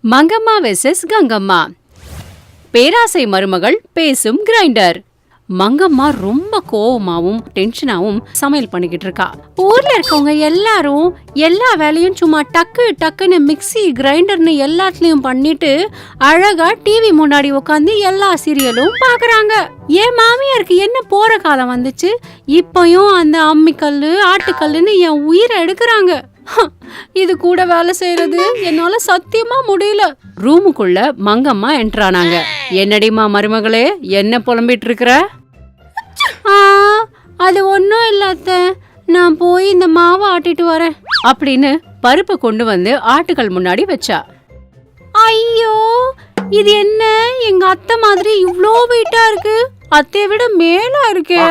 Mangamma versus Gangamma. பேராசை மருமகள் பேசும் கிரைண்டர். மங்கம்மா ரொம்ப கோவமாவும் டென்ஷனாவும் சமையல் பண்ணிக்கிட்டு இருக்கா. ஊர்ல இருக்கவங்க எல்லாரும் எல்லா வேலையும் சும்மா டக்கு டக்குன்னு மிக்ஸி கிரைண்டர்னு எல்லாத்துலயும் பண்ணிட்டு அழகா டிவி முன்னாடி உட்காந்து எல்லா சீரியலும் பாக்குறாங்க. என் மாமியாருக்கு என்ன போற காலம் வந்துச்சு, இப்பயும் அந்த அம்மிக்கல்லு ஆட்டுக்கல்லுன்னு என் உயிரை எடுக்கிறாங்க. இது கூட வேலை செய்யறது என்னால சத்தியமா முடியல. ரூமுக்குள்ள மங்கம்மா என்ட்ரானாங்க. என்னடிமா மருமகளே, என்ன புலம்பிட்டு இருக்கிற? அது ஒன்னும் இல்லாத, நான் போய் இந்த மாவை ஆட்டிட்டு வரேன் அப்படின்னு பருப்பை கொண்டு வந்து ஆட்டுகள் முன்னாடி வச்சா. ஐயோ, இது என்ன எங்க அத்தை மாதிரி இவ்ளோ வெயிட்டா இருக்கு, அத்தையை விட மேலா இருக்கே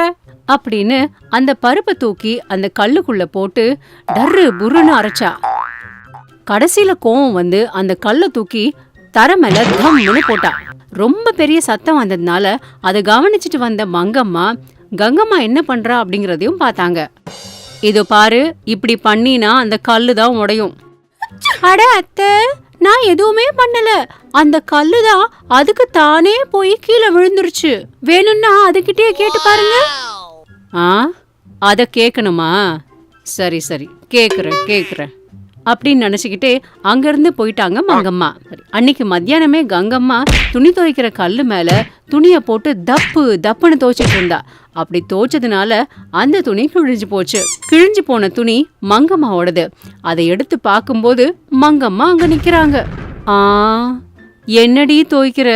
அப்படின்னு அந்த பருப்பை தூக்கி அந்த கல்லுக்குள்ள போட்டு டர்ரு புருன்னு அரைச்சா. கடைசியில கோவம் வந்து அந்த கல்லை தூக்கி தர மேல தம்னு போட்டா. ரொம்ப பெரிய சத்தம் வந்ததுனால அதை கவனிச்சுட்டு வந்த மங்கம்மா கங்கம்மா என்ன பண்றா அப்படிங்கறதையும் பார்த்தாங்க. இதோ பாரு, இப்படி பண்ணினா அந்த கல்லு தான் உடையும். அட அத்தை, நான் எதுவுமே பண்ணல, அந்த கல்லுதான் அதுக்கு தானே போய் கீழே விழுந்துருச்சு. வேணும்னா அதுகிட்டே கேட்டு பாருங்க. அத கேட்கணுமா? சரி சரி, கேக்குறேன் அப்படின்னு நினைச்சுக்கிட்டே அங்கிருந்து போயிட்டாங்க மங்கம்மா. அன்னைக்கு மத்தியானமே கங்கம்மா துணி துவைக்கிற கல்லு மேல துணிய போட்டு தப்பு தப்புன்னு துவைச்சிட்டு இருந்தா. அப்படி துவைச்சதுனால அந்த துணி கிழிஞ்சு போச்சு. கிழிஞ்சு போன துணி மங்கம்மாவோடது. அதை எடுத்து பார்க்கும்போது மங்கம்மா அங்க நிக்கிறாங்க. என்னடி துவைக்கிற,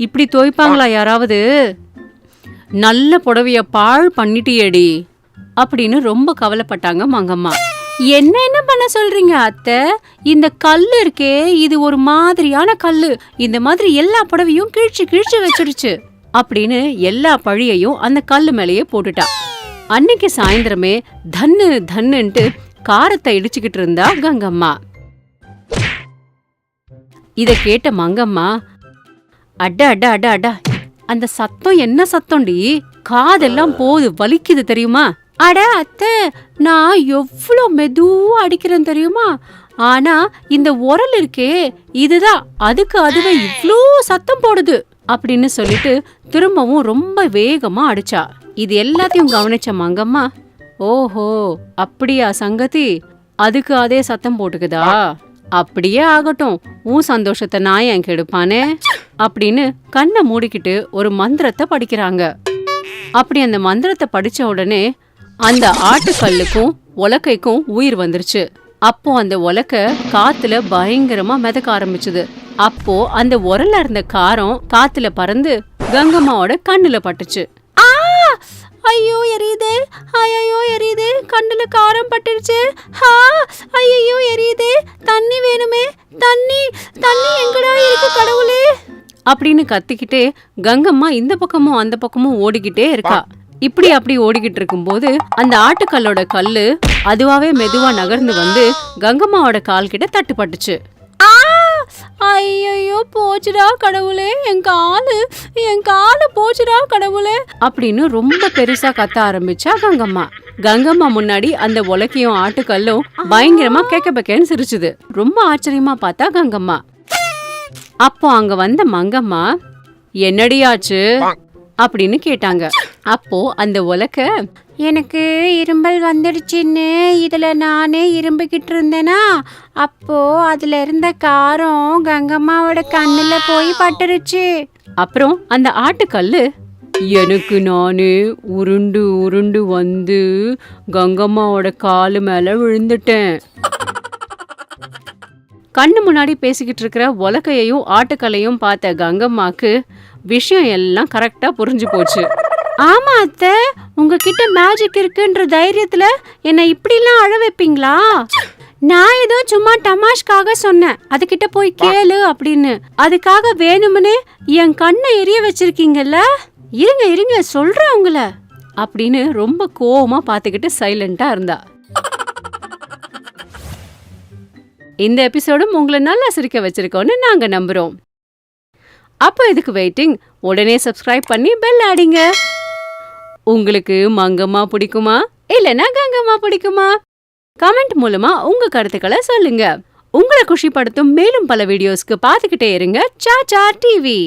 இப்படி துவைப்பாங்களா யாராவது? நல்ல புடவைய பாழ் பண்ணிட்டியேடி அப்படின்னு ரொம்ப கவலைப்பட்டாங்க மங்கம்மா. என்ன பண்ண சொல்றீங்க அத்தை? இந்த கல்லு இருக்கே, இது ஒரு மாதிரியான கல்லு, இந்த மாதிரி எல்லா புடவையும் கிழிச்சு வச்சிருச்சு அப்படின்னு எல்லா பழியையும் அந்த கல்லு மேலேயே போட்டுட்டா. அன்னைக்கு சாயந்தரமே தன்னுன்ட்டு காரத்தை இடிச்சுக்கிட்டு இருந்தா கங்கம்மா. இத கேட்ட மங்கம்மா, அட அந்த சத்தம் என்ன சத்தம்டி, காதெல்லாம் போது வலிக்குது தெரியுமா? அட அத்தை, நான் எவ்வளோ மெதுவா அடிக்கிறேன் தெரியுமா? ஆனா இந்த உரல் இருக்கே, இதுதான் அதுவே இவ்ளோ சத்தம் போடுது அப்படின்னு சொல்லிட்டு திரும்பவும் ரொம்ப வேகமா அடிச்சா. இது எல்லாத்தையும் கவனிச்ச மங்கம்மா, ஓஹோ அப்படியா சங்கதி, அதுக்கு அதே சத்தம் போட்டுக்குதா? அப்படியே ஆகட்டும், உன் சந்தோஷத்தை நான் ஏன் கெடுப்பானே அப்படின்னு கண்ணை மூடிக்கிட்டு ஒரு மந்திரத்தை படிக்கிறாங்க. அப்படி அந்த மந்திரத்தை படிச்ச உடனே அந்த ஆட்டுக்கல்லுக்கும் உலக்கைக்கும் உயிர் வந்துருச்சு. அப்போ அந்த உலக்க காத்துல பயங்கரமா மிதக்க ஆரம்பிச்சுது. அப்போ அந்த உரல்ல இருந்த காரம் காத்துல பறந்து கங்கம்மாவோட கண்ணுல பட்டுச்சு. ஐயோ எரியுதே, ஐயோ எரியுதே, கண்ணுல காரம் பட்டுருச்சு, ஐயோ எரியுதே, தண்ணி வேணுமே, தண்ணி எங்கடா இருக்கு கடவுளே அப்படின்னு கத்திக்கிட்டே கங்கம்மா இந்த பக்கமும் அந்த பக்கமும் ஓடிக்கிட்டே இருக்கா. இப்படி அப்படி ஓடிக்கிட்டு இருக்கும் போது அந்த ஆட்டுக்கல்லோட கல்லு அதுவாவே மெதுவா நகர்ந்து வந்து கங்கம்மாவோட கால் கிட்ட தட்டுப்பட்டுச்சு. ஐயோ போச்சுடா கடவுளே, என் காலு போச்சுடா கடவுளே அப்படின்னு ரொம்ப பெருசா கத்த ஆரம்பிச்சா கங்கம்மா. கங்கம்மா முன்னாடி அந்த உலக்கையும் ஆட்டுக்கல்லும் பயங்கரமா கேக்கபக்கேன்னு சிரிச்சுது. ரொம்ப ஆச்சரியமா பார்த்தா கங்கம்மா. அப்போ அங்க வந்த மங்கம்மா, என்னடியாச்சு அப்படின்னு கேட்டாங்க. அப்போ அந்த உலக்க, எனக்கு இரும்பல் வந்துடுச்சுன்னு இதுல நானே இரும்பிக்கிட்டு இருந்தேனா, அப்போ அதுல இருந்த காரம் கங்கம்மாவோட கண்ணுல போய் பட்டுருச்சு. அப்புறம் அந்த ஆட்டுக்கல்லு, எனக்கு நானே உருண்டு வந்து கங்கம்மாவோட காலு மேல விழுந்துட்டேன். கண்ணு முன்னாடி பேசிக்கிட்டு இருக்கிற உலக்கையையும் ஆட்டுக்கல்லையும் பார்த்த கங்கம்மாக்கு விஷயம் எல்லாம் கரெக்டா புரிஞ்சு போச்சு. ஆமா அத்தை, உங்ககிட்ட மேஜிக் இருக்குன்ற தைரியத்துல என்ன இப்படிலாம் அழ வைப்பீங்களா? நான் ஏதோ சும்மா டமாஷ்காக சொன்னேன், அதுகிட்ட போய் கேளு அப்படின்னு. அதுக்காக வேணும்னே என் கண்ணை எரிய வச்சிருக்கீங்கல்ல? இருங்க சொல்றேன் உங்கள அப்படின்னு ரொம்ப கோவமா பாத்துக்கிட்டு சைலண்டா இருந்தா. இந்த எபிசோடும் உங்களை நல்லா சிரிக்க வச்சிருக்கோன்னு நாங்க நம்புறோம். அப்போ இதுக்கு வெயிட்டிங், உடனே சப்ஸ்கிரைப் பண்ணி பெல் அடிங்க. உங்களுக்கு மங்கம்மா பிடிக்குமா இல்லனா கங்கம்மா பிடிக்குமா? கமெண்ட் மூலமா உங்க கருத்துக்களை சொல்லுங்க. உங்களை குஷிப்படுத்தும் மேலும் பல வீடியோஸ்க்கு பார்த்துக்கிட்டே இருங்க சாச்சா டிவி.